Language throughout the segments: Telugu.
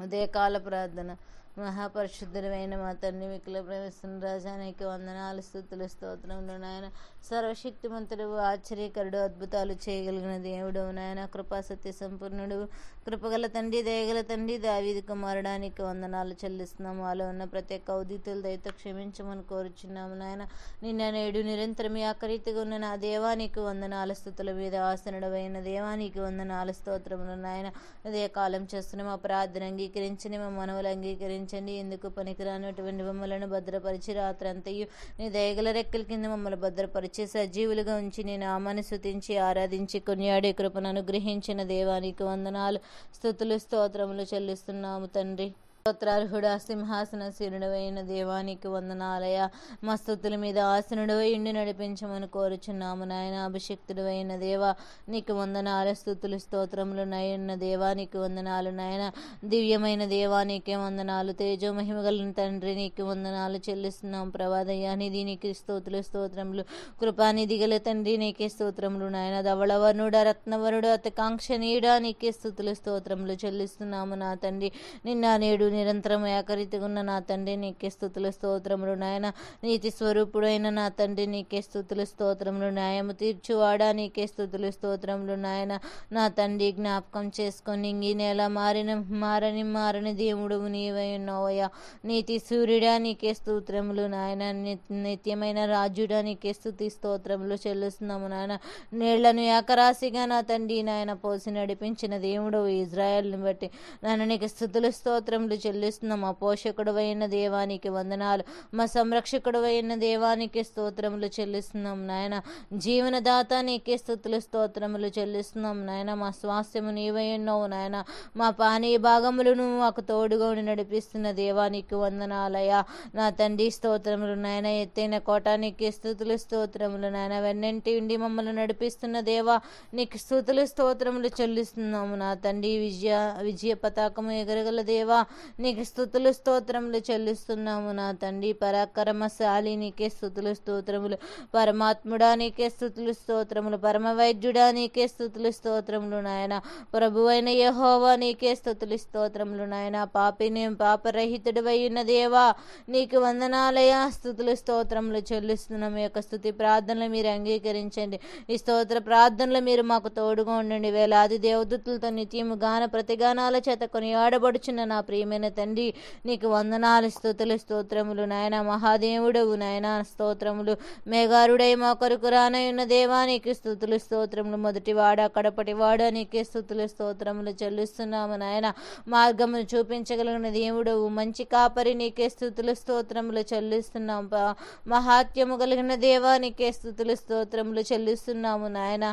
ఉదయకాల ప్రార్థన. మహాపరిశుద్ధుడైన మా తండ్రి, మిక్కుల ప్రవేశం రాజా, నీకు వందనాలు, స్తుతులు, స్తోత్రములు నాయన. సర్వశక్తిమంతుడు, ఆశ్చర్యకరుడు, అద్భుతాలు చేయగలిగిన దేవుడు నాయన. కృపా సత్య సంపూర్ణుడు, కృపగల తండ్రి, దయగల తండ్రి, దావీదు కుమారుడానికి వందనాలు చెల్లిస్తున్నాము. మాలో ఉన్న ప్రతి ఒక్క ఉదితులు దయతో క్షమించమని కోరుచున్నాము నాయన. నిన్న నేడు నిరంతరం ఆకరీతిగా ఉన్న నా దేవానికి వందనాలు, స్తుతుల మీద ఆసనుడవైన దేవానికి వందనాలు, స్తోత్రములు నాయన. అదే కాలం చేస్తున్న మా ప్రార్థన అంగీకరించండి, మా మనవులు అంగీకరించండి. ఎందుకు పనికిరానటువంటి మమ్మలను భద్రపరిచి రాత్రంతయు నీ దయగల రెక్కల కింద మమ్మల్ని భద్రపరిచి సజీవులుగా ఉంచి నేను నామాన్ని స్తుతించి ఆరాధించి కొనియాడే కృపను అనుగ్రహించిన దేవానికి వందనాలు, స్తుతులు, స్తోత్రములు చెల్లిస్తున్నాము తండ్రి. స్తోత్రార్హుడా, సింహాసనశీనుడవైన దేవానికి వందనాలయ. మా స్తుతుల మీద ఆసనుడవై ఉండి నడిపించమని కోరుచున్నాము నాయన. అభిషక్తుడవైన దేవా నీకు వందనాలు, స్తుతులు, స్తోత్రములు నయన్న దేవానికి వందనాలు నాయన. దివ్యమైన దేవా నీకే వందనాలు. తేజో మహిమగల తండ్రి నీకు వందనాలు చెల్లిస్తున్నాం. ప్రవాదయ్యా నిధి నీకు స్తోతులు, స్తోత్రములు. కృపానిధి గల తండ్రి నీకే స్తోత్రములు నాయన. ధవళవర్ణుడ, రత్నవరుడు, అతి కాంక్షణీయుడా నీకే స్తుతులు, స్తోత్రములు చెల్లిస్తున్నాము నా తండ్రి. నిన్న నేడు నిరంతరం ఏకరీతిగా ఉన్న నా తండ్రి నీకే స్తుతులు, స్తోత్రములు నాయన. నీతి స్వరూపుడైన నా తండ్రి నీకే స్తుతులు, స్తోత్రములు. న్యాయము తీర్చువాడా నీకే స్తుతులు, స్తోత్రములు నాయన. నా తండ్రి జ్ఞాపకం చేసుకొని ఈ నెల మారని దేవుడు నీవై ఉన్నావయ్యా. నీతి సూర్యుడా నీకే స్తోత్రములు నాయన. నిత్యమైన రాజుడా నీకే స్తుతి స్తోత్రములు చెల్లిస్తున్నాము నాయన. నీళ్లను ఏకరాశిగా నా తండ్రి నాయన పోసి నడిపించిన దేవుడు ఇజ్రాయెల్ని బట్టి నాయన నీకు స్తుతులు, స్తోత్రములు చెల్లిస్తున్నాం. మా పోషకుడు అయిన దేవానికి వందనాలు. మా సంరక్షకుడు అయిన దేవానికి స్తోత్రములు చెల్లిస్తున్నాం నాయన. జీవనదాత నీకే స్తుతులు, స్తోత్రములు చెల్లిస్తున్నాం నాయన. మా స్వాస్థ్యము నీవై ఉన్నావు నాయన. మా పానీయ భాగములను మాకు తోడుగా నడిపిస్తున్న దేవానికి వందనాలయ నా తండ్రి. స్తోత్రములు నాయన. ఎత్తైన కోటానికి స్తుతులు, స్తోత్రములు నాయన. వెన్నంటి ఉండి మమ్మల్ని నడిపిస్తున్న దేవా నీకు స్తుతులు, స్తోత్రములు చెల్లిస్తున్నాము నా తండ్రి. విజయ పతాకము ఎగరగల దేవా నీకు స్తుతులు, స్తోత్రములు చెల్లిస్తున్నాము నా తండ్రి. పరాక్రమశాలి నీకే స్తుతులు, స్తోత్రములు. పరమాత్ముడా నీకే స్తుతులు, స్తోత్రములు. పరమ వైద్యుడా నీకే స్తుతులు, స్తోత్రములు నాయన. ప్రభువైన యెహోవా నీకే స్తుతులు, స్తోత్రములు నాయన. పాపరహితుడు ఉన్న దేవా నీకు వందనాలయ, స్తుతులు, స్తోత్రములు చెల్లిస్తున్నాము. ఈ యొక్క స్తుతి ప్రార్థనలు మీరు అంగీకరించండి. ఈ స్తోత్ర ప్రార్థనలు మీరు మాకు తోడుగా ఉండండి. వేలాది దేవదూతలతో నిత్యము గాన ప్రతిగానాల చేత కొనియాడబడుచున్న నా ప్రియమైన తండ్రి నీకు వందనాలు, స్తుతులు, స్తోత్రములు నాయన. మహాదేవుడవు నాయన స్తోత్రములు. మేఘారుడై మా కొరకు రానయున్న దేవా నీకు స్తుతులు, స్తోత్రములు. మొదటివాడ కడపటివాడ నీకే స్తుతులు, స్తోత్రములు చెల్లిస్తున్నాము నాయన. మార్గమును చూపించగలిగిన దేవుడవు మంచి కాపరి నీకే స్తుతులు, స్తోత్రములు చెల్లిస్తున్నాం. మహాత్యము కలిగిన దేవా నీకే స్తుతులు, స్తోత్రములు చెల్లిస్తున్నాము నాయన.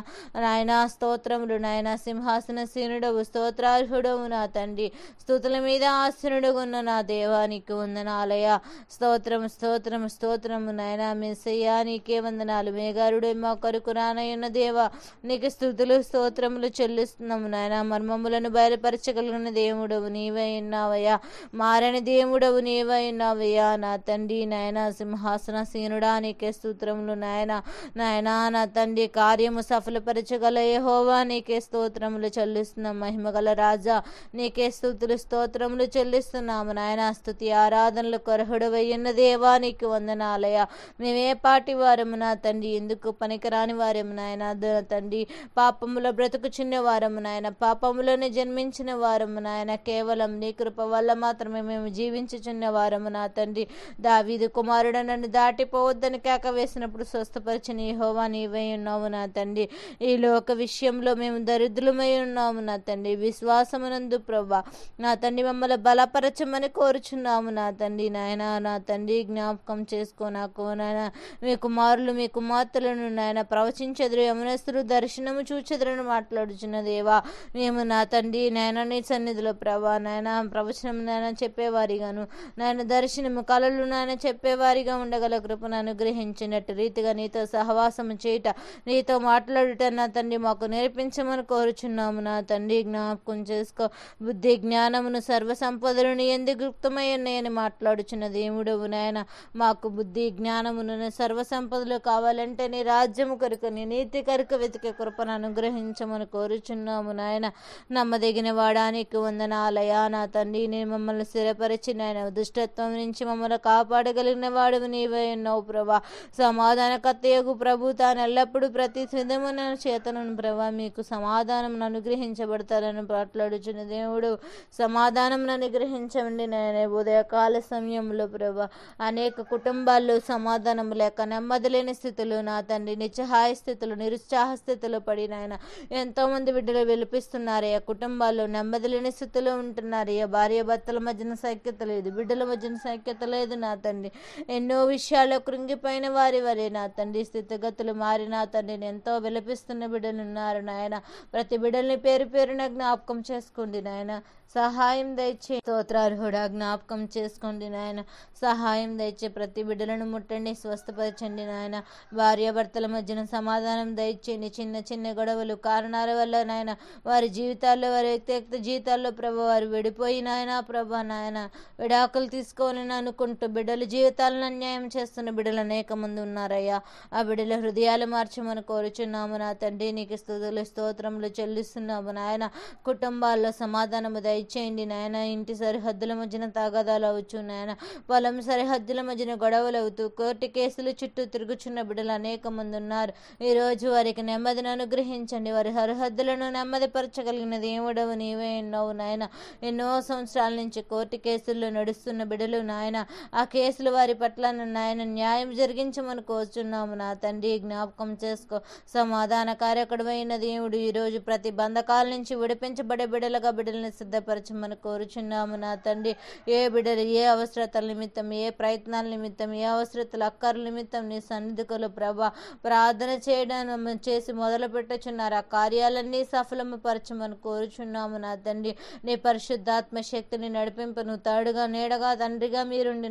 నాయన స్తోత్రములు నాయన. సింహాసనశీనుడవు, స్తోత్రార్హుడవు నా తండ్రి. స్తుతుల మీద ఆసనుడుగున్న నా దేవానికి వందనాలయ. స్తోత్రము, స్తోత్రము, స్తోత్రము నాయన. మెస్సయ్యా నీకే వందనాలు. మేఘారుడు మా కొరకు రానయ్యున్న దేవా నీకు స్తుతులు, స్తోత్రములు చెల్లిస్తున్నాము నాయన. మర్మములను బయలుపరచగలిగిన దేవుడవు నీవై ఉన్నావయ్యా. మారని దేవుడవు నీవై ఉన్నావయ్యా నా తండ్రి నాయన. సింహాసనశీనుడా నీకే స్తోత్రములు నాయన. నాయన నా తండ్రి కార్యము సఫలపరచగల యెహోవా నీకే స్తోత్రములు చెల్లిస్తున్నాం. మహిమగల రాజా నీకే స్తుతులు, స్తోత్రములు చెల్లిస్తున్నాము నాయన. స్తుతి ఆరాధనలు కొరహుడవయ్యున్న దేవా నీకు వందనాలయ. మేమే పాటి వారము నా తండ్రి, ఎందుకు పనికిరాని వారము నాయన తండ్రి. పాపముల బ్రతుకుచున్న వారము నాయన. పాపములను జన్మించిన వారము నాయన. కేవలం నీ కృప వల్ల మాత్రమే మేము జీవించుచున్న వారము నా తండ్రి. దావీదు కుమారుడు నన్ను దాటిపోవద్దని కేక వేసినప్పుడు స్వస్థపరిచిన యెహోవా నీవై ఉన్నావు నా తండ్రి. ఈ లోక విషయంలో మేము దరిద్రులమై ఉన్నాము నా తండ్రి. విశ్వాసమునందు ప్రభా నా తండ్రి మమ్మల్ని బలపరచమని కోరుచున్నాము నా తండ్రి. నాయన నా తండ్రి జ్ఞాపకం చేసుకో నాకు నాయన. మీ కుమారులు మీ కుమార్తెలను నాయన ప్రవచించెదరు, యమునస్తులు దర్శనము చూచెదరని మాట్లాడుచున్న దేవా మేము నా తండ్రి నాయన నీ సన్నిధిలో ప్రభా నాయన ప్రవచనం నాయన చెప్పేవారిగాను నాయన దర్శనము కళలు నాయన చెప్పేవారిగా ఉండగల కృపను అనుగ్రహించినట్టు రీతిగా నీతో సహవాసము చేయుట, నీతో మాట్లాడుట నా తండ్రి మాకు నేర్పించమని కోరుచున్నాము నా తండ్రి. జ్ఞాపకం చేసుకో. బుద్ధి జ్ఞానమును సర్వ సంపదలు నీ యందు గుప్తమై ఉన్నాయని మాట్లాడుచున్న దేవుడవు నాయన. మాకు బుద్ధి జ్ఞానమును సర్వ సంపదలు కావాలంటే నీ రాజ్యము కొరకు నీ నీతి కొరకు వెతికే కృపను అనుగ్రహించమని కోరుచున్నాము నాయన. నమ్మదగిన వాడానికి వందనాలయా నా తండ్రి. నేను మమ్మల్ని స్థిరపరిచి నాయన దుష్టత్వం నుంచి మమ్మల్ని కాపాడగలిగిన వాడు నీవే ఉన్నావు ప్రభా. సమాధానకర్తయగు ప్రభు తాను ఎల్లప్పుడూ ప్రతి విధమున చేతను ప్రభా మీకు సమాధానం అనుగ్రహించబడతారని మాట్లాడుచున్న దేవుడు సమాధానం అనుగ్రహించండి నాయన. ఉదయకాల సమయంలో ప్రభా అనేక కుటుంబాల్లో సమాధానం లేక నెమ్మది లేని స్థితులు నా తండ్రి, నిస్సహాయ స్థితులు నిరుత్సాహ స్థితిలో పడి నాయన ఎంతో మంది బిడ్డలు విలిపిస్తున్నారు. ఆ కుటుంబాల్లో నెమ్మది లేని స్థితిలో ఉంటున్నారు. భార్య భర్తల మధ్యన సఖ్యత లేదు, బిడ్డల మధ్యన సఖ్యత లేదు నా తండ్రి. ఎన్నో విషయాల్లో కృంగిపోయిన వారే నా తండ్రి. స్థితిగతులు మారి నా తండ్రిని ఎంతో విలపిస్తున్న బిడ్డలు ఉన్నారు నాయన. ప్రతి బిడ్డల్ని పేరు పేరున జ్ఞాపకం చేసుకోండి నాయన. సహాయం దయచే స్తోత్రార్హుడా జ్ఞాపకం చేసుకోండి నాయన. సహాయం దయచే ప్రతి బిడ్డలను ముట్టండి, స్వస్థపరచండి నాయన. భార్యాభర్తల మధ్యన సమాధానం దయచేయండి. చిన్న చిన్న గొడవలు కారణాల వల్ల నాయన వారి జీవితాల్లో వారి వ్యక్తిగత జీవితాల్లో ప్రభా వారు విడిపోయి నాయన ప్రభా నాయన విడాకులు తీసుకోవాలని అనుకుంటూ బిడ్డల జీవితాలను అన్యాయం చేస్తున్న బిడ్డలు అనేక మంది ఉన్నారయ్యా. ఆ బిడ్డల హృదయాలు మార్చమని కోరుచున్నాము నా తండ్రి. నీకు స్తుతులు స్తోత్రములు చెల్లిస్తున్నాము నాయన. కుటుంబాల్లో సమాధానము దయచేయండి నాయన. ఇంటి సరిహద్దుల మధ్యన తగాదాలు అవచ్చు నాయన. పొలం సరిహద్దుల మధ్యన గొడవలు అవుతూ కోర్టు కేసులు చుట్టూ తిరుగుచున్న బిడ్డలు అనేక మంది ఉన్నారు. ఈరోజు వారికి నెమ్మదిని అనుగ్రహించండి. వారి సరిహద్దులను నెమ్మదిపరచగలిగిన దేవుడవు నీవే ఉన్నావు నాయన. ఎన్నో సంవత్సరాల నుంచి కోర్టు కేసుల్లో నడుస్తున్న బిడ్డలు నాయన ఆ కేసులు వారి పట్ల నాయన న్యాయం జరిగించమని కోరుచున్నాము నా తండ్రి. జ్ఞాపకం చేసుకో. సమాధాన కారకుడు అయిన దేవుడు ఈరోజు ప్రతి బంధకాల నుంచి విడిపించబడే బిడ్డలుగా బిడ్డల్ని సిద్ధపరచమని కోరుచున్నాము నా తండ్రి. ఏ బిడ్డలు ఏ అవసరతల నిమిత్తం, ఏ ప్రయత్నాల నిమిత్తం, ఏ అవసరతల అక్కర్ల నిమిత్తం నీ సన్నిధికులు ప్రభా ప్రార్థన చేయడం చేసి మొదలు పెట్టుచున్నారు. ఆ కార్యాలన్నీ సఫలము పరచమని కోరుచున్నాము నా తండ్రి. నీ పరిశుద్ధాత్మ శక్తిని నడిపింపను తాడుగా నీడగా తండ్రిగా మీరుండి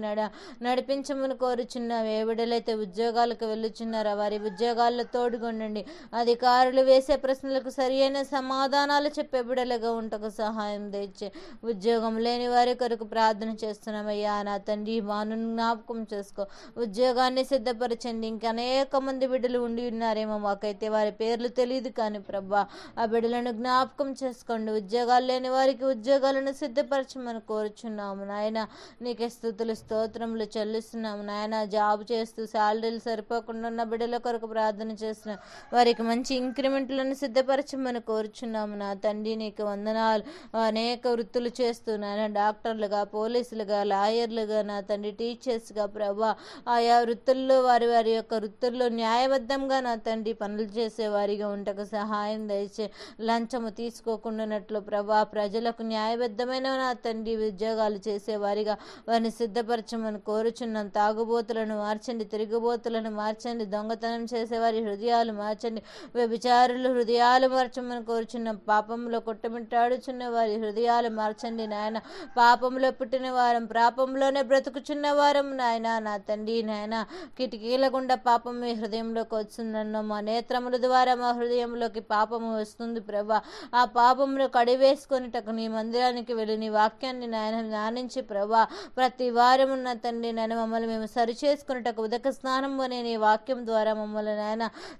నడిపించమని కోరుచున్నావు. ఏ బిడ్డలైతే ఉద్యోగాలకు వెళ్ళుచున్నారో వారి ఉద్యోగాల్లో తోడుగొండండి. అధికారులు వేసే ప్రశ్నలకు సరి అయిన సమాధానాలు చెప్పే బిడ్డలుగా ఉంటకు సహాయం దయచే. ఉద్యోగం లేని వారి కొరకు ప్రార్థన చేస్తున్నామయ్యా నా తండ్రి. మాను జ్ఞాపకం చేసుకో. ఉద్యోగాన్ని సిద్ధపరచండి. ఇంకా అనేక మంది బిడ్డలు ఉండి ఉన్నారేమో, మాకైతే వారి పేర్లు తెలియదు కానీ ప్రభా ఆ బిడ్డలను జ్ఞాపకం చేసుకోండి. ఉద్యోగాలు లేని వారికి ఉద్యోగాలను సిద్ధపరచమని కోరుచున్నాము నాయన. నీకే స్తుతులు స్తోత్రములు చెల్లిస్తున్నాము నాయన. జాబ్ చేస్తూ శాలరీలు సరిపోకుండా ఉన్న బిడ్డల కొరకు ప్రార్థన చేస్తున్నాం. వారికి మంచి ఇంక్రిమెంట్లను సిద్ధపరచమని కోరుచున్నాము నా తండ్రి. నీకు వందనాలు. అనేక వృత్తులు చేస్తున్నాను, డాక్టర్లుగా, పోలీసులుగా, లాయర్లుగా నా తండ్రి, టీచర్స్గా ప్రభా ఆయా వృత్తుల్లో వారి వారి యొక్క వృత్తుల్లో న్యాయబద్ధంగా నా తండ్రి పనులు చేసేవారిగా ఉంటకు సహాయం దయచే. లంచము తీసుకోకుండానట్లు ప్రభా ప్రజలకు న్యాయబద్ధమైన నా తండ్రి ఉద్యోగాలు చేసేవారిగా వారిని సిద్ధపరచమని కోరుచున్నాం. తాగుబోతులను మార్చండి, తిరుగుబోతులను మార్చండి, దొంగతనం చేసేవారి హృదయాలు మార్చండి, వ్యభిచారులు హృదయాలు మార్చమని కోరుచున్నాం. పాపంలో కొట్టమిట్టాడుచున్న వారి హృదయాలు మార్చండి నాయన. పాపంలో పుట్టిన వారం పాపంలోనే బ్రతుకుచున్న వారం నాయన నా తండ్రి నాయన. కిటికీల గుండా పాపం మీ హృదయంలోకి వస్తుందన్న మా నేత్రముల ద్వారా మా హృదయంలోకి పాపము వస్తుంది ప్రభా. ఆ పాపమును కడివేసుకొనిటకు నీ మందిరానికి వెళ్ళి నీ వాక్యాన్ని నాయన ధ్యానించి ప్రభా ప్రతి వారం ఉన్న తండ్రి నాయన మమ్మల్ని మేము సరి చేసుకున్నటకు ఉదక స్నానం అనే నీ వాక్యం ద్వారా మమ్మల్ని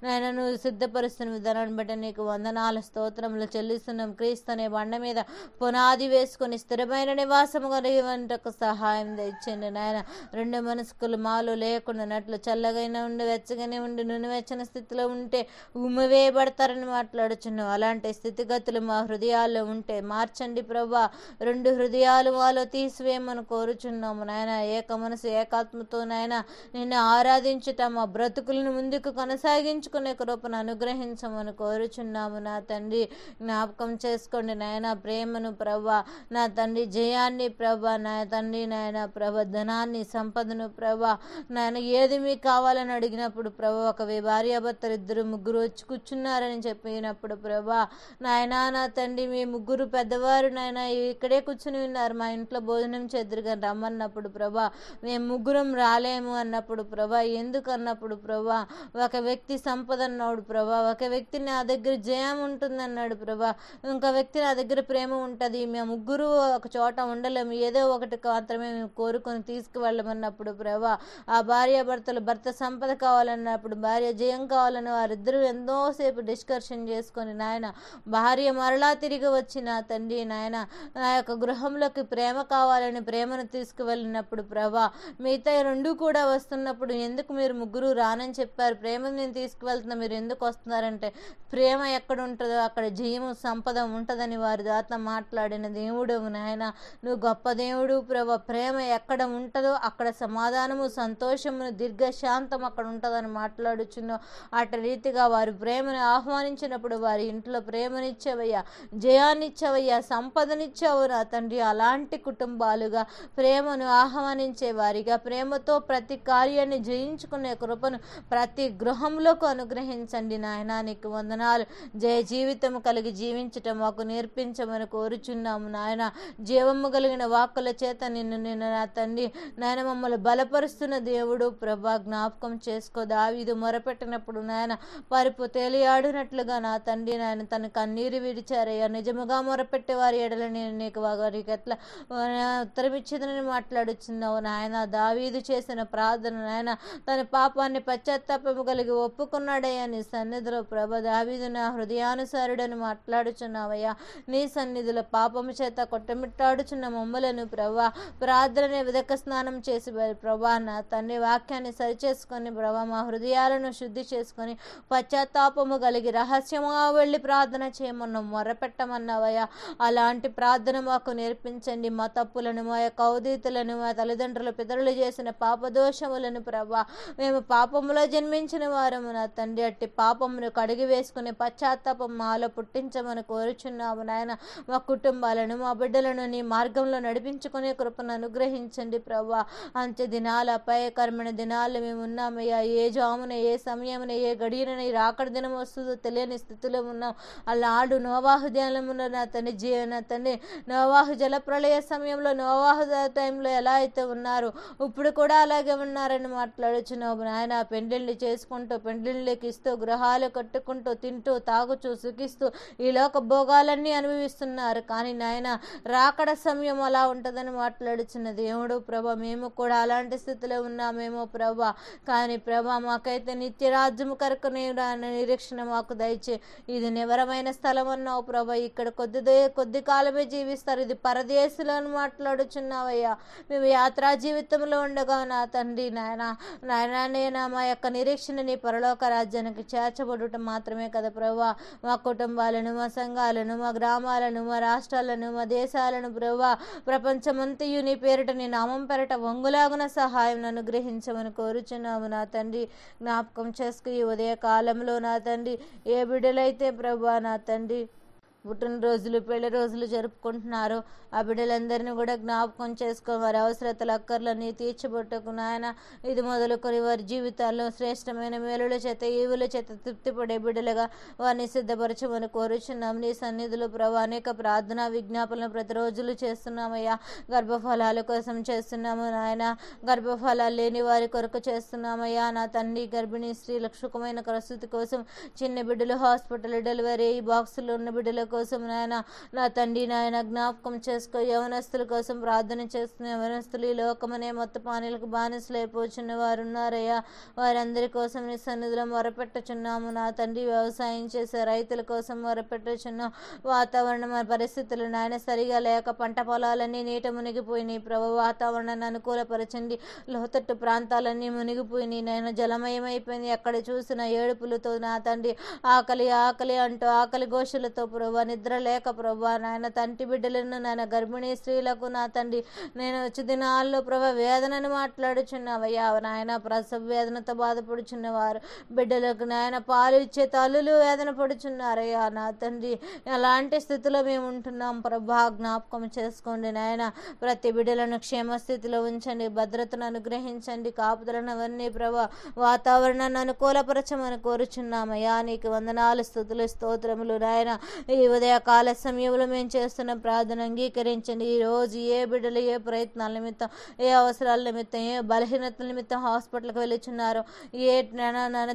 నాయన నువ్వు సిద్ధపరుస్తున్న విధానాన్ని బట్టి నీకు వందనాల స్తోత్రములు చెల్లిస్తున్నాం. క్రీస్తు అనే బండ మీద పునాది వేసుకొని స్థిరమైన నివాసము కలిగినకు సహాయం తెచ్చండి నాయన. రెండు మనసుకులు మాలో లేకుండానట్లు చల్లగైనా ఉండి వెచ్చగానే ఉండి నూనె వెచ్చని స్థితిలో ఉంటే ఉమ్మివేయబడతారని మాట్లాడుచున్నావు. అలాంటి స్థితిగతులు మా హృదయాల్లో ఉంటే మార్చండి ప్రభా. రెండు హృదయాలు మాలో తీసివేయమని కోరుచున్నాము నాయన. ఏక మనసు ఏకాత్మతో నాయన నిన్ను ఆరాధించుట మా బ్రతుకులను ముందుకు కొనసాగించుకునే కృపను అనుగ్రహించమని కోరుచున్నాము నా తండ్రి. జ్ఞాపకం చేసుకోండి నాయన. ప్రేమను ప్రభా నా తండ్రి, జయాన్ని ప్రభా నా తండ్రి నాయన ప్రభా, ధనాన్ని సంపదను ప్రభా నాయన ఏది మీకు కావాలని అడిగినప్పుడు ప్రభా ఒక భార్యాభర్తలు ఇద్దరు ముగ్గురు వచ్చి కూర్చున్నారని చెప్పినప్పుడు ప్రభా నాయన నా తండ్రి మీ ముగ్గురు పెద్దవారు నాయన ఇక్కడే కూర్చుని ఉన్నారు, మా ఇంట్లో భోజనం చేద్దరుగా రమ్మన్నప్పుడు ప్రభా మేము ముగ్గురం రాలేము అన్నప్పుడు ప్రభా ఎందుకు అన్నప్పుడు ప్రభా ఒక వ్యక్తి సంపద అన్నాడు ప్రభా, ఒక వ్యక్తి నా దగ్గర జయం ఉంటుందన్నాడు ప్రభా, ఇంకో వ్యక్తి నా దగ్గర ప్రేమ ఉంటుంది, మేము ముగ్గురు ఒక చోట ఉండలేము, ఏదో ఒకటి మాత్రమే మేము కోరుకొని తీసుకువెళ్ళమన్నప్పుడు ప్రభా, ఆ భార్యాభర్తలు భర్త సంపద కావాలన్నప్పుడు, భార్య జయం కావాలని వారిద్దరూ ఎంతోసేపు డిస్కషన్ చేసుకొని నాయన భార్య మరలా తిరిగి వచ్చిన తండ్రి నాయన నా యొక్క గృహంలోకి ప్రేమ కావాలని ప్రేమను తీసుకువెళ్ళినప్పుడు ప్రభా, మిగతా రెండు కూడా వస్తున్నప్పుడు ఎందుకు మీరు ముగ్గురు రానని చెప్పారు, ప్రేమను నేను తీసుకువెళ్తున్నా మీరు ఎందుకు వస్తున్నారంటే, ప్రేమ ఎక్కడ ఉంటుందో అక్కడ జయము సంపద ఉంటుందని వారి దాత మాట్లాడిన దేవుడు నాయన. నువ్వు గొప్ప దేవుడు ప్రభా, ప్రేమ ఎక్కడ ఉంటుందో అక్కడ సమాధానము సంతోషము దీర్ఘశాంతం అక్కడ ఉంటుందని మాట్లాడుచున్నావు. అటు రీతిగా వారి ప్రేమను ఆహ్వానించినప్పుడు వారి ఇంట్లో ప్రేమనిచ్చావయ్యా, జయాన్నిచ్చావయ్యా, సంపదనిచ్చావు నా తండ్రి. అలాంటి కుటుంబాలుగా ప్రేమను ఆహ్వానించే వారిగా, ప్రేమతో ప్రతి కార్యాన్ని జయించుకునే కృపను ప్రతి గృహంలోకి అనుగ్రహించండి నాయన. నీకు వందనాలు. జయ జీవితం కలిగి జీవించటం మాకు నేర్పించమని కోరుచున్నాము నాయన. జీవము కలిగిన వాక్కుల చేత నిన్ను నా తండ్రి నాయన మమ్మల్ని బలపరుస్తున్న దేవుడు ప్రభా, జ్ఞాపకం చేసుకో. దావీదు మొరపెట్టినప్పుడు నాయన పరుపు తేలియాడినట్లుగా నా తండ్రి నాయన తన కన్నీరు విడిచారయ్యా. నిజముగా మొరపెట్టే వారి ఎడల నేను నీకు వారికి ఎట్లా ఉత్తరమిచ్చేదని మాట్లాడుచున్నావు నాయన. దావీదు చేసిన ప్రార్థన నాయన తన పాపాన్ని పశ్చాత్తాపము కలిగి ఒప్పుకున్నాడయ్యా నీ సన్నిధిలో ప్రభ. దావీదు నా హృదయానుసారుడని మాట్లాడుచున్నావయ్యా. నీ సన్నిధిలో పాపము చేత కొట్టమిట్టాడుచున్న మమ్మలను ప్రభా ప్రార్థన విదక స్నానం చేసి ప్రభా నా తండ్రి వాక్యాన్ని సరిచేసుకొని ప్రభా మా హృదయాలను శుద్ధి చేసుకొని పశ్చాత్తాపము కలిగి రహస్యముగా వెళ్ళి ప్రార్థన చేయమన్నాం, మొరపెట్టమన్నావయ్యా. అలాంటి ప్రార్థన మాకు నేర్పించండి. మా తప్పులను, మా యొక్క అవధీతులను, మా తల్లిదండ్రుల పితరులు చేసిన పాపదోషములను ప్రభా, మేము పాపములో జన్మించిన వారము నా తండ్రి. అట్టి పాపమును కడిగి వేసుకునే పశ్చాత్తాపం మాలో పుట్టించమని కోరుచున్నాము నాయన. మా కుటుంబాలను, మా బిడ్డలను నీ మార్గంలో నడిపించుకునే కృపను అనుగ్రహించండి ప్రభా. అంత్య దినాల అపాయకరమైన దినాలు మేము ఉన్నామయ్యా. ఏ జామున, ఏ సమయమున, ఏ గడియన రాకడ దినం వస్తుందో తెలియని స్థితిలో ఉన్నాం. అలాడు నోవాహు ధ్యానమున నా తండ్రి నోవాహు జలప్రళయ సమయంలో, నోవాహు టైంలో ఎలా అయితే ఉన్నారు ఇప్పుడు కూడా అలాగే ఉన్నారని మాట్లాడుచున్నావు నాయన. పెండ్లిళ్ళు చేసుకుంటూ, పెండ్లిళ్ళకి ఇస్తూ, గృహాలు కట్టుకుంటూ, తింటూ, తాగుచూ, సుఖిస్తూ ఈ లోక భోగాలన్నీ అనుభవిస్తున్నారు. కానీ నాయన రాకడ సమయం అలా ఉంటుందని మాట్లాడుచున్న దేవుడు ప్రభ, మేము కూడా అలాంటి స్థితిలో ఉన్నామేమో ప్రభా. కానీ ప్రభా మాకైతే నిత్య రాజ్యము కొరకు నిరీక్షణ మాకు దయచే. ఇది నివరమైన స్థలం అన్నావు ప్రభ. ఇక్కడ కొద్ది కాలమే జీవిస్తారు, ఇది పరదేశులు అని మాట్లాడుచున్నావయ్యా. మేము యాత్రా జీవితంలో ఉండగా నా తండ్రి నాయన నేను మా యొక్క నిరీక్షణ నీ పరలోక రాజ్యానికి చేర్చబడుట మాత్రమే కదా ప్రభా. మా కుటుంబాలను, మా సంఘాలను, మా గ్రామాలను, మా రాష్ట్రాలను, మా దేశాలను ప్రభా, ప్రపంచమంతయు నీ పేరిట, నీ నామం పేరిట వంగులాగున సహాయం అనుగ్రహించమని కోరుచున్నాము నా తండ్రి. జ్ఞాపకం చేసుకు ఈ ఉదయ కాలంలో నా తండ్రి ఏ బిడ్డలైతే ప్రభా నా తండ్రి పుట్టినరోజులు, పెళ్లి రోజులు జరుపుకుంటున్నారు, ఆ బిడ్డలందరినీ కూడా జ్ఞాపకం చేసుకొని వారి అవసరతలు, అక్కర్లన్నీ తీర్చబొట్టకు నాయన. ఇది మొదలుకొని వారి జీవితాల్లో శ్రేష్టమైన మేలుల చేత, ఈవుల చేత తృప్తిపడే బిడ్డలుగా వారిని సిద్ధపరచమని కోరుచున్నాం. నీ సన్నిధులు ప్రభు అనేక ప్రార్థనా విజ్ఞాపనలు ప్రతిరోజులు చేస్తున్నామయ్యా. గర్భఫలాల కోసం చేస్తున్నాము నాయన. గర్భఫలాలు లేని వారి కొరకు చేస్తున్నామయ్యా నా తండ్రి. గర్భిణీ స్త్రీల సుఖమైన ప్రసూతి కోసం, చిన్న బిడ్డలు హాస్పిటల్ డెలివరీ బాక్సులు ఉన్న బిడ్డల కోసం నాయన నా తండ్రి నాయన జ్ఞాపకం చేసుకో. యవనస్తుల కోసం ప్రార్థన చేస్తున్న యవనస్తులు ఈ లోకమనే మొత్త పానీలకు బానిసలు అయిపోచున్న వారు ఉన్నారయ్యా. వారందరి కోసం నీ సన్నిధిలో మొరపెట్టుచున్నాము నా తండ్రి. వ్యవసాయం చేసే రైతుల కోసం మొరపెట్టుచున్నాం. వాతావరణ పరిస్థితులు నాయన సరిగా లేక పంట పొలాలన్నీ నీట మునిగిపోయినాయి ప్రభు. వాతావరణాన్ని అనుకూలపరచండి. లోతట్టు ప్రాంతాలన్నీ మునిగిపోయినాయి నాయన, జలమయమైపోయింది. ఎక్కడ చూసిన ఏడుపులతో నా తండ్రి, ఆకలి ఆకలి అంటూ ఆకలి ఘోషలతో ప్రభు, నిద్ర లేక ప్రభు నాయన తంటి బిడ్డలను నాయన గర్భిణీ స్త్రీలకు నా తండ్రి నేను వచ్చి దినాల్లో ప్రభు వేదనని మాట్లాడుచున్నావయ్యా నాయన. ప్రసవ వేదనతో బాధపడుచున్నవారు, బిడ్డలకు నాయన పాలు ఇచ్చే తల్లులు వేదన పడుచున్నారయ్యా నా తండ్రి. ఎలాంటి స్థితిలో మేము ఉంటున్నాం ప్రభా, జ్ఞాపకం చేసుకోండి నాయన. ప్రతి బిడ్డలను క్షేమస్థితిలో ఉంచండి, భద్రతను అనుగ్రహించండి, కాపుదలను అవన్నీ ప్రభా వాతావరణాన్ని అనుకూలపరచమని కోరుచున్నామయ్యా. నీకు వందనాలు, స్తుతులు, స్తోత్రములు నాయన. ఈ ఉదయ కాల సమయంలో మేము చేస్తున్న ప్రార్థన అంగీకరించండి. ఈ రోజు ఏ బిడ్డలు ఏ ప్రయత్నాల నిమిత్తం, ఏ అవసరాల నిమిత్తం, ఏ బలహీనతల నిమిత్తం హాస్పిటల్కి వెళ్ళుచున్నారు, ఏ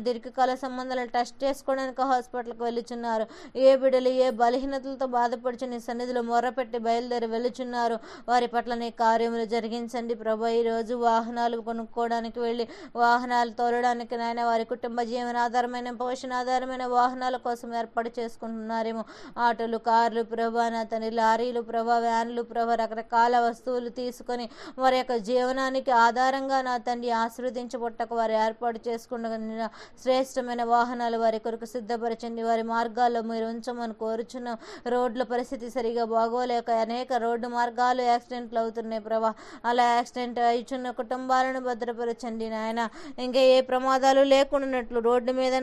దీర్ఘకాల సంబంధాలు టెస్ట్ చేసుకోవడానికి హాస్పిటల్కి వెళ్ళుచున్నారు, ఏ బిడ్డలు ఏ బలహీనతలతో బాధపడుచు నీ సన్నిధిలో మొర్రపెట్టి బయలుదేరి వెళ్ళుచున్నారు, వారి పట్ల నీ కార్యములు జరిగించండి ప్రభా. ఈరోజు వాహనాలు కొనుక్కోవడానికి వెళ్ళి వాహనాలు తోలడానికి నాయన వారి కుటుంబ జీవనాధారమైన పోషణాధారమైన వాహనాల కోసం ఏర్పాటు చేసుకుంటున్నారేమో. ఆటోలు, కార్లు ప్రభా, నా తండ్రి లారీలు ప్రభా, వ్యాన్లు ప్రభా, రకరకాల వస్తువులు తీసుకొని వారి యొక్క జీవనానికి ఆధారంగా నా తండ్రి ఆశీర్వదించబట్టకు వారు ఏర్పాటు చేసుకున్న శ్రేష్టమైన వాహనాలు వారి కొరకు సిద్ధపరచండి. వారి మార్గాల్లో మీరు ఉంచమని కోరుచున్నాం. రోడ్ల పరిస్థితి సరిగా బాగోలేక అనేక రోడ్డు మార్గాలు యాక్సిడెంట్లు అవుతున్నాయి ప్రభా. అలా యాక్సిడెంట్ ఇచ్చిన కుటుంబాలను భద్రపరచండి నాయన. ఇంకా ఏ ప్రమాదాలు లేకుండానట్లు రోడ్డు మీద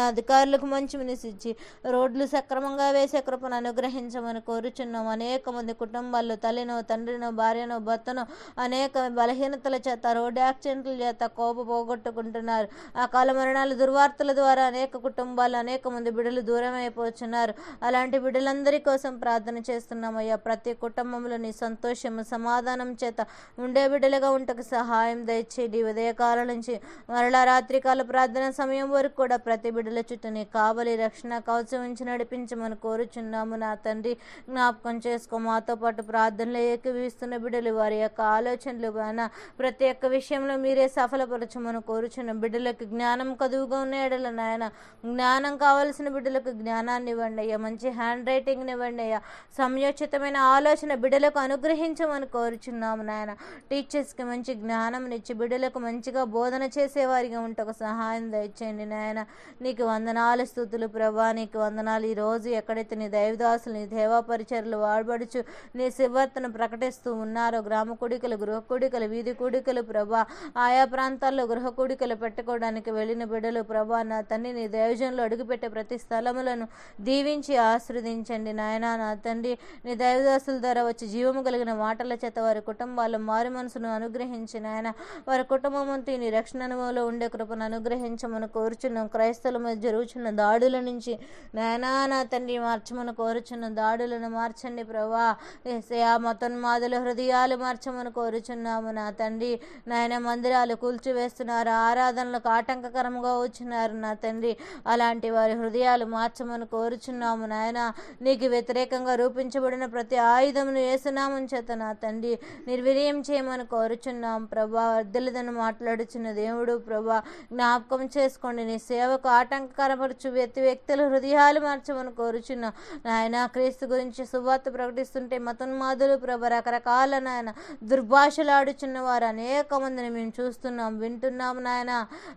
అధికారులకు మంచి మనసిచ్చి రోడ్లు సక్రమంగా వేసే కృపను అనుగ్రహించమని కోరుచున్నాం. అనేక మంది కుటుంబాల్లో తల్లినో తండ్రినో భార్యనో భర్తనో అనేక బలహీనతల చేత రోడ్డు యాక్సిడెంట్ల చేత పోగొట్టుకుంటున్నారు. అకాల మరణాలు దుర్వార్తల ద్వారా అనేక కుటుంబాలు అనేక మంది బిడ్డలు దూరం అయిపోతున్నారు. అలాంటి బిడ్డలందరి కోసం ప్రార్థన చేస్తున్నామయ్యా. ప్రతి కుటుంబంలో నీ సంతోషము సమాధానం చేత ఉండే బిడ్డలుగా ఉంటకు సహాయం దయచేయండి. ఉదయకాలం నుంచి మరలా రాత్రికాల ప్రార్థన సమయం వరకు కూడా ప్రతి బిడ్డల చుట్టూ నీ కావలి రక్షణ కవచం ఉంచి నడిపించమని కోరుచున్నాము నా తండ్రి. జ్ఞాపకం చేసుకో. మాతో పాటు ప్రార్థనలు ఏకీవిస్తున్న బిడ్డలు వారి యొక్క ఆలోచనలు ప్రతి ఒక్క విషయంలో మీరే సఫలపరచమని కోరుచున్నాం. బిడ్డలకు జ్ఞానం కదువుగా ఉన్న ఎడల నాయన జ్ఞానం కావాల్సిన బిడ్డలకు జ్ఞానాన్ని ఇవ్వండి అయ్యా. మంచి హ్యాండ్ రైటింగ్ని ఇవ్వండి అయ్యా. సమయోచితమైన ఆలోచన బిడ్డలకు అనుగ్రహించమని కోరుచున్నాము నాయన. టీచర్స్కి మంచి జ్ఞానం ఇచ్చి బిడ్డలకు మంచిగా బోధన చేసేవారిగా ఉంటకు సహాయం దయచేయండి నాయన. నీకు వందనాలు స్తుతులు ప్రభా, నీకు వందనాలు. ఈరోజు ఎక్కడైతే నీ దైవదాసులు నీ దేవా పరిచర్లు వాడబడుచు నీ శివర్తను ప్రకటిస్తూ ఉన్నారో గ్రామ కూడికలు, గృహ కూడికలు, వీధి కూడికలు ప్రభా, ఆయా ప్రాంతాల్లో గృహ కూడికలు పెట్టుకోవడానికి వెళ్ళిన బిడ్డలు ప్రభా, నా తండ్రి నీ దైవజంలో అడుగుపెట్టే ప్రతి స్థలములను దీవించి ఆశీర్వదించండి నాయన. నా తండ్రి నీ దైవదాసుల ద్వారా వచ్చి జీవము కలిగిన మాటల చేత వారి కుటుంబాల మారు మనసును అనుగ్రహించి నాయన వారి కుటుంబం నీ రక్షణ అనుభవంలో ఉండే కృపను అనుగ్రహించమని కోరుచున్నాం. క్రైస్తవుల మీద జరుగుతున్న దాడుల నుంచి నాయనా నా తండ్రి మార్చమని కోరుచున్న దాడులను మార్చండి ప్రభా. మతోన్మాదుల హృదయాలు మార్చమని కోరుచున్నాము నా తండ్రి. నాయన మందిరాలు కూల్చివేస్తున్నారు, ఆరాధనలకు ఆటంకకరంగా వచ్చినారు నా తండ్రి. అలాంటి వారి హృదయాలు మార్చమని కోరుచున్నాము నాయన. నీకు వ్యతిరేకంగా రూపించబడిన ప్రతి ఆయుధమును యేసునామం చేత నా తండ్రి నిర్వీర్యం చేయమని కోరుచున్నాం ప్రభా. వర్ధిల్లుదని మాట్లాడుచున్న దేవుడు ప్రభా, జ్ఞాపకం చేసుకోండి. నీ సేవకు ఆటంకకరపరచు వ్యక్తుల హృదయాలు మార్చమని కోరుచున్నాం నాయన. క్రీస్తు గురించి సువార్త ప్రకటిస్తుంటే మతోన్మాదులు ప్రభా రకరకాల నాయన దుర్భాషలు ఆడుచున్న వారు అనేక మందిని మేము చూస్తున్నాం, వింటున్నాము నాయన.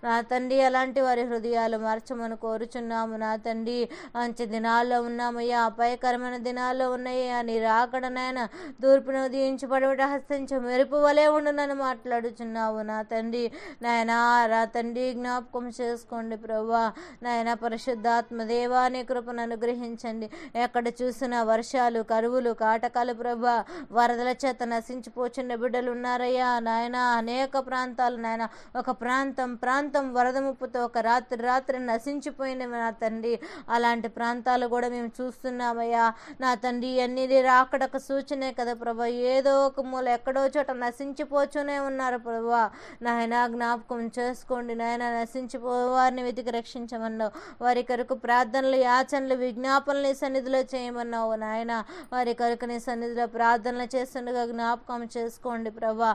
నా తండ్రి అలాంటి వారి హృదయాలు మార్చమని కోరుచున్నాము నా తండ్రి. మంచి దినాల్లో ఉన్నామయ్యా, అపాయకరమైన దినాల్లో ఉన్నాయ్యా. నీ రాకడ నాయన తూర్పును ఉదయించి పడవట హస్తించు మెరుపు వలె ఉండునని మాట్లాడుచున్నావు నా తండ్రి. నాయనా రా తండ్రి జ్ఞాపకం చేసుకోండి ప్రభా. నాయన పరిశుద్ధాత్మ దేవాని కృపను అనుగ్రహించండి. ఎక్కడ చూసినా వర్షాలు, కరువులు, కాటకాలు ప్రభా, వరదల చేత నశించిపోచున్న బిడ్డలు ఉన్నారయ్యా నాయన. అనేక ప్రాంతాలు నాయన, ఒక ప్రాంతం వరద ముప్పుతో ఒక రాత్రి నశించిపోయినవి నా తండ్రి. అలాంటి ప్రాంతాలు కూడా మేము చూస్తున్నామయ్యా నా తండ్రి. అన్ని రాకడకు సూచనే కదా ప్రభా. ఏదో ఒక మూల ఎక్కడో చోట నశించిపోతూనే ఉన్నారు ప్రభా. నాయన జ్ఞాపకం చేసుకోండి నాయన. నశించిపోవారిని వెతికి రక్షించమన్నావు. వారి కొరకు ప్రార్థనలు, యాచనలు, విజ్ఞాపనలు నీ సన్నిధిలో చేయమన్నావు నాయన. వారి కొరకు నీ సన్నిధిలో ప్రార్థనలు చేస్తుండగా జ్ఞాపకం చేసుకోండి ప్రభా.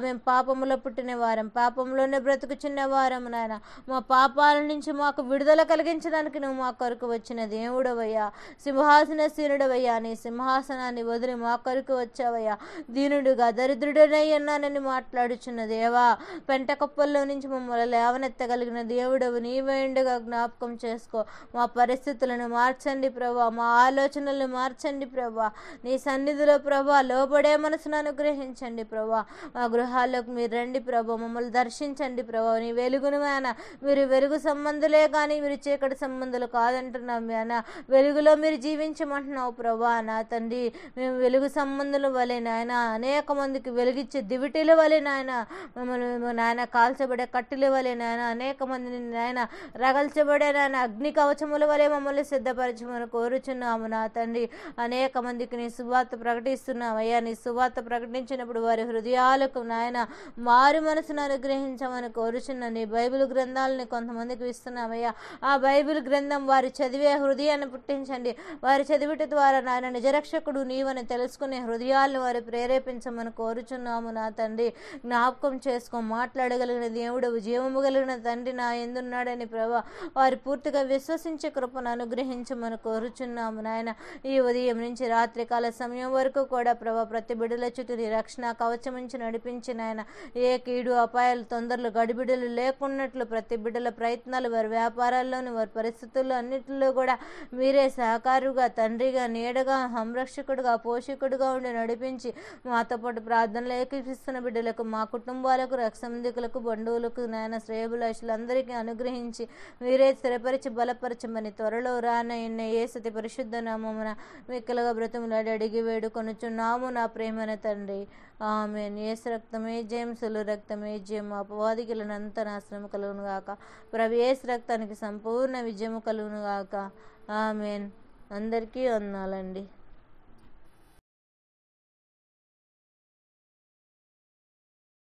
మేము పాపములో పుట్టిన వారం, పాపంలోనే బ్రతుకుచున్న వారం నాయన. మా పాపాల నుంచి మాకు విడుదల కలిగించడానికి నువ్వు మా కొరకు వచ్చిన దేవుడవయ్యా. సింహాసనశీనుడవయ్యా. నీ సింహాసనాన్ని వదిలి మా కొరకు వచ్చావయ్యా. దీనుడుగా దరిద్రుడనై ఉన్నానని మాట్లాడుచున్న దేవా, పెంట కప్పల్లో నుంచి మమ్మల్ని లేవనెత్తగలిగిన దేవుడవు నీవేండుగా జ్ఞాపకం చేసుకో. మా పరిస్థితులను మార్చండి ప్రభా. మా ఆలోచనలు మార్చండి ప్రభా. నీ సన్నిధిలో ప్రభా లోబడే మనసును అనుగ్రహించండి ప్రభా. మా గృహాల్లోకి మీరు రండి ప్రభా. మమ్మల్ని దర్శించండి ప్రభా. నీ వెలుగును ఆయన మీరు వెలుగు సంబంధులే కానీ మీరు చీకటి సంబంధులు కాదంటున్నాం నాయన. వెలుగులో మీరు జీవించమంటున్నావు ప్రభా నా తండ్రి. మేము వెలుగు సంబంధుల వలె నాయన, అనేక మందికి వెలుగిచ్చే దివిటీల వలె నాయన, మమ్మల్ని నాయన కాల్చబడే కట్టెల వలె నాయన, అనేక మందిని నాయన రగల్చబడే నాయన అగ్ని కవచముల వలె మమ్మల్ని సిద్ధపరచు అనుగ్రహించమని కోరుచున్నాము నా తండ్రి. అనేక మందికి నీ సువార్త ప్రకటిస్తున్నాం అయ్యా. నీ సువార్త ప్రకటించినప్పుడు వారి హృదయాలకు నాయన మారు మనసును అనుగ్రహించమని కోరుచున్న నీ బైబిల్ గ్రంథాలని కొంతమందికి ఇస్తున్నామయ్యా. ఆ బైబిల్ గ్రంథం వారి చదివే హృదయాన్ని పుట్టించండి. వారి చదివిట ద్వారా నాయన నిజరక్షకుడు నీవని తెలుసుకునే హృదయాలను వారు ప్రేరేపించమని కోరుచున్నాము నా తండ్రి. జ్ఞాపకం చేసుకో, మాట్లాడగలిగిన దేవుడు, జీవము కలిగిన తండ్రి నా ఎందున్నాడని ప్రభా వారు పూర్తిగా విశ్వసించే కృపను అనుగ్రహించమని కోరుచున్నాము నాయన. ఈ ఉదయం నుంచి రాత్రికాల సమయం వరకు కూడా ప్రభా ప్రతి బిడ్డల చుట్టూ నీ రక్షణ కవచం నుంచి నడిపించి నాయన ఏ కీడు అపాయాలు తొందరలు గడిబిడలు లేకున్నట్లు ప్రతి బిడ్డల ప్రయత్నాలు వారి వ్యాపారాల్లోని వారి పరిస్థితుల్లో అన్నింటిలో కూడా మీరే సహకారుగా, తండ్రిగా, నీడగా, సంరక్షకుడుగా, పోషకుడుగా ఉండి నడిపించి మాతో పాటు ప్రార్థనలు ఏకీపిస్తున్న బిడ్డలకు, మా కుటుంబాలకు, రక్షందికులకు, బంధువులకు నాయన శ్రేయభిలాషులందరికీ అనుగ్రహించి మీరే స్థిరపరిచి బలపరచమని త్వరలో రానయ్యున్న యేసతి పరిశుద్ధ నామమున మిక్కలుగా బ్రతుములాడి అడిగి వేడుకొనుచున్నాము నా ప్రేమైన తండ్రి. ఆమేన్. యేసు రక్తమే జయం, సులు రక్తమే జయం. అపవాదికులనంత నాశనము కలుగును గాక. ప్రభు యేసు రక్తానికి సంపూర్ణ విజయము కలుగును గాక. ఆమేన్. అందరికీ వందనాలండి.